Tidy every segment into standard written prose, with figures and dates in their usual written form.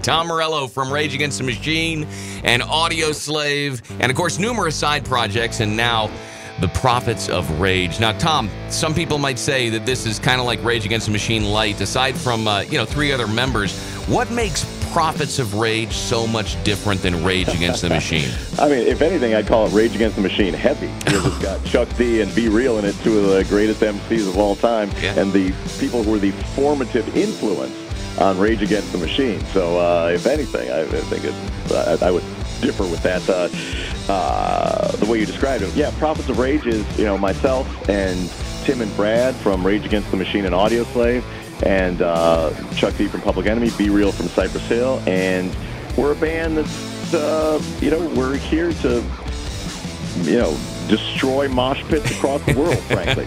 Tom Morello from Rage Against the Machine and Audioslave, and of course numerous side projects, and now the Prophets of Rage. Now, Tom, some people might say that this is kind of like Rage Against the Machine light. Aside from, 3 other members, what makes Prophets of Rage so much different than Rage Against the Machine? I mean, if anything, I'd call it Rage Against the Machine heavy, because it's got Chuck D and Be Real in it, 2 of the greatest MCs of all time, and the people who were the formative influence on Rage Against the Machine. So, if anything, I think I would differ with that. The way you described it. Yeah, Prophets of Rage is, myself and Tim and Brad from Rage Against the Machine and Audioslave, and Chuck D from Public Enemy, Be Real from Cypress Hill, and we're a band that's, we're here to, destroy mosh pits across the world, frankly.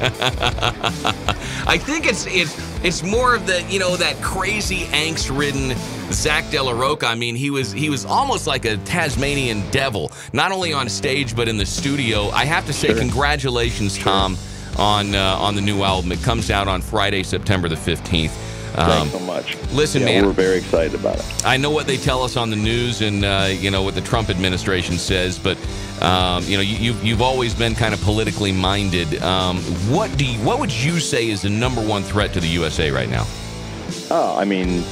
I think it's more of the, that crazy angst-ridden Zach Dela Rocha. I mean, he was almost like a Tasmanian devil, not only on stage but in the studio. I have to say, congratulations, Tom, on the new album. It comes out on Friday, September the 15th. Thanks so much. Listen, man, we're very excited about it. I know what they tell us on the news, and what the Trump administration says, but you've always been kind of politically minded. What would you say is the #1 threat to the USA right now? Oh, I mean,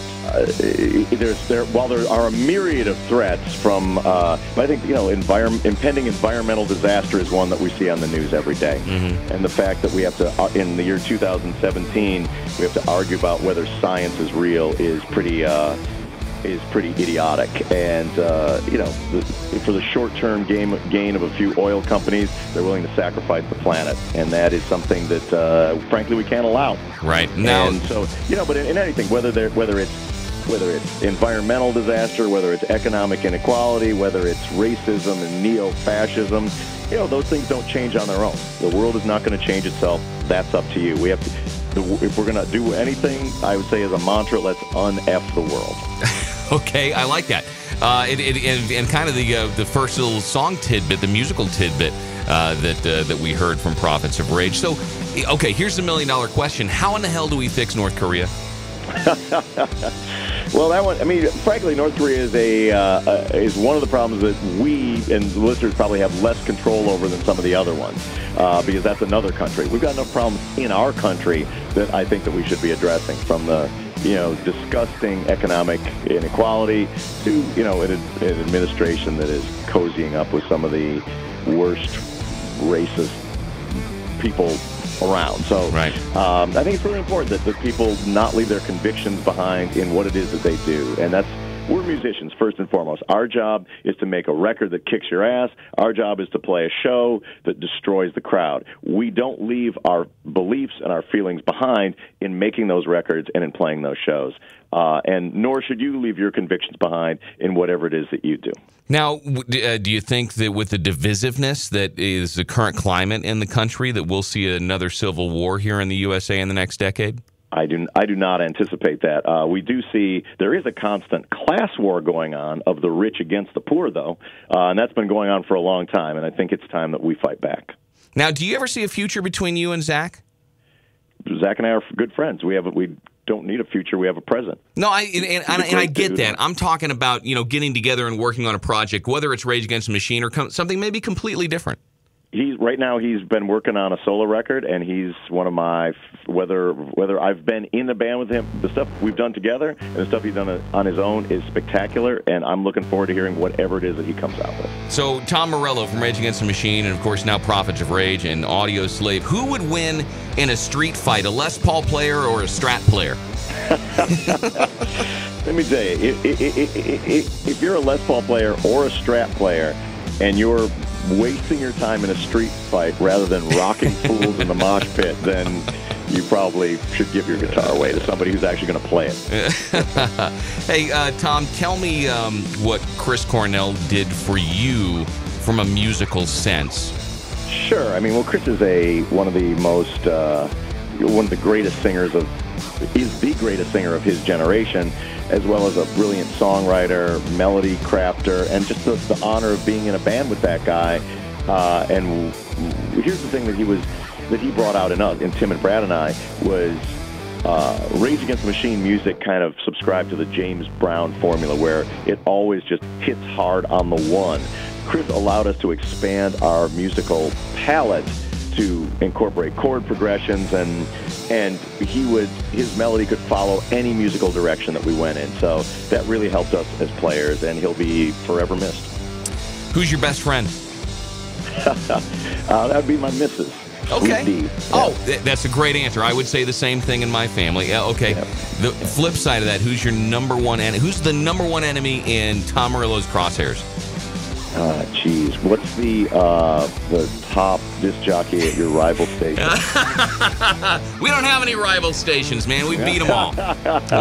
while there are a myriad of threats from, but I think impending environmental disaster is one that we see on the news every day, and the fact that we have to, in the year 2017, we have to argue about whether science is real is pretty idiotic. And for the short-term gain of a few oil companies, they're willing to sacrifice the planet, and that is something that, frankly, we can't allow. Right now, and so but in anything, whether it's environmental disaster, whether it's economic inequality, whether it's racism and neo-fascism, those things don't change on their own. The world is not going to change itself. That's up to you. We have to. If we're going to do anything, I would say as a mantra, let's un-F the world. Okay, I like that. And kind of the first little song tidbit, the musical tidbit that we heard from Prophets of Rage. So, okay, here's the $1 million question. How in the hell do we fix North Korea? Well, that one, I mean, frankly, North Korea is one of the problems that we and the listeners probably have less control over than some of the other ones, because that's another country. We've got enough problems in our country that I think that we should be addressing, from the disgusting economic inequality to, an administration that is cozying up with some of the worst racist people around. So I think it's really important that people not leave their convictions behind in what it is that they do. And we're musicians, first and foremost. Our job is to make a record that kicks your ass. Our job is to play a show that destroys the crowd. We don't leave our beliefs and our feelings behind in making those records and in playing those shows. And nor should you leave your convictions behind in whatever it is that you do. Now, do you think that with the divisiveness that is the current climate in the country, that we'll see another civil war here in the USA in the next decade? I do not anticipate that. We do see there is a constant class war going on of the rich against the poor, though, and that's been going on for a long time, and I think it's time that we fight back. Now, do you ever see a future between you and Zach? Zach and I are good friends. We don't need a future. We have a present. No, I get that. I'm talking about getting together and working on a project, whether it's Rage Against the Machine or something maybe completely different. Right now he's been working on a solo record, and he's one of my, whether I've been in the band with him, the stuff we've done together and the stuff he's done on his own is spectacular, and I'm looking forward to hearing whatever it is that he comes out with. So Tom Morello from Rage Against the Machine, and of course now Prophets of Rage and Audioslave. Who would win in a street fight, a Les Paul player or a Strat player? Let me tell you, if you're a Les Paul player or a Strat player and you're wasting your time in a street fight rather than rocking fools in the mosh pit, then you probably should give your guitar away to somebody who's actually going to play it. Hey, Tom, tell me what Chris Cornell did for you from a musical sense. Sure. I mean, well, Chris is one of the greatest singers is the greatest singer of his generation, as well as a brilliant songwriter, melody crafter, and just the honor of being in a band with that guy. And here's the thing that he brought out in Tim and Brad and I was Rage Against the Machine music kind of subscribed to the James Brown formula where it always just hits hard on the one. Chris allowed us to expand our musical palette to incorporate chord progressions, and his melody could follow any musical direction that we went in. So that really helped us as players, and he'll be forever missed. Who's your best friend? That would be my missus. Okay. Yeah. Oh, that's a great answer. I would say the same thing in my family. Okay. Yeah. The flip side of that, who's your number one enemy? Who's the number one enemy in Tom Morello's crosshairs? Geez, what's the top disc jockey at your rival station? We don't have any rival stations, man. We beat them all.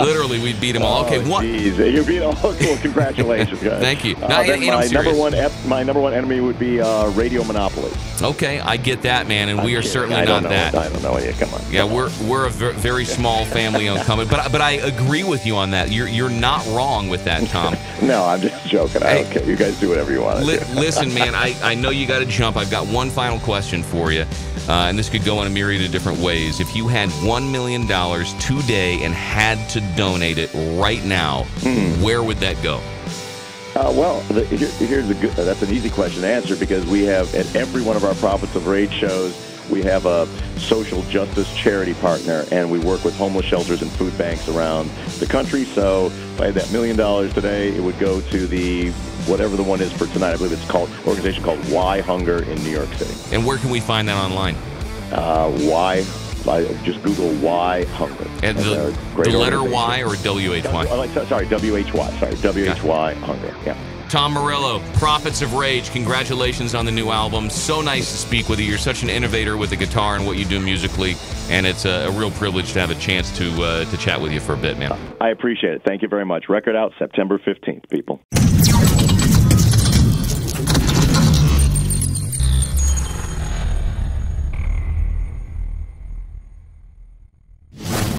Literally, we beat them all. Okay, what? Jeez, you beat all. Well, congratulations, guys. Thank you. My number one enemy would be Radio Monopoly. Okay, I get that, man, and we are certainly not that. I don't know. Yeah, come on. Yeah, we're a very small family-owned company, but I agree with you on that. You're not wrong with that, Tom. No, I'm just joking. I don't care. You guys do whatever you want. Listen, man, I know you got to jump. I've got one final question for you, and this could go in a myriad of different ways. If you had $1 million today and had to donate it right now, where would that go? Well, here's that's an easy question to answer, because we have, at every one of our Prophets of Rage shows, we have a social justice charity partner, and we work with homeless shelters and food banks around the country. So if I had that $1 million today, it would go to the whatever the one is for tonight. I believe it's called organization called Why Hunger in New York City. And where can we find that online? Just Google Why Hunger. And the letter Y or W-H-Y? Sorry, W-H-Y. Sorry, W-H-Y Hunger. Yeah. Tom Morello, Prophets of Rage, congratulations on the new album. So nice to speak with you. You're such an innovator with the guitar and what you do musically, and it's a real privilege to have a chance to chat with you for a bit, man. I appreciate it. Thank you very much. Record out September 15th, people.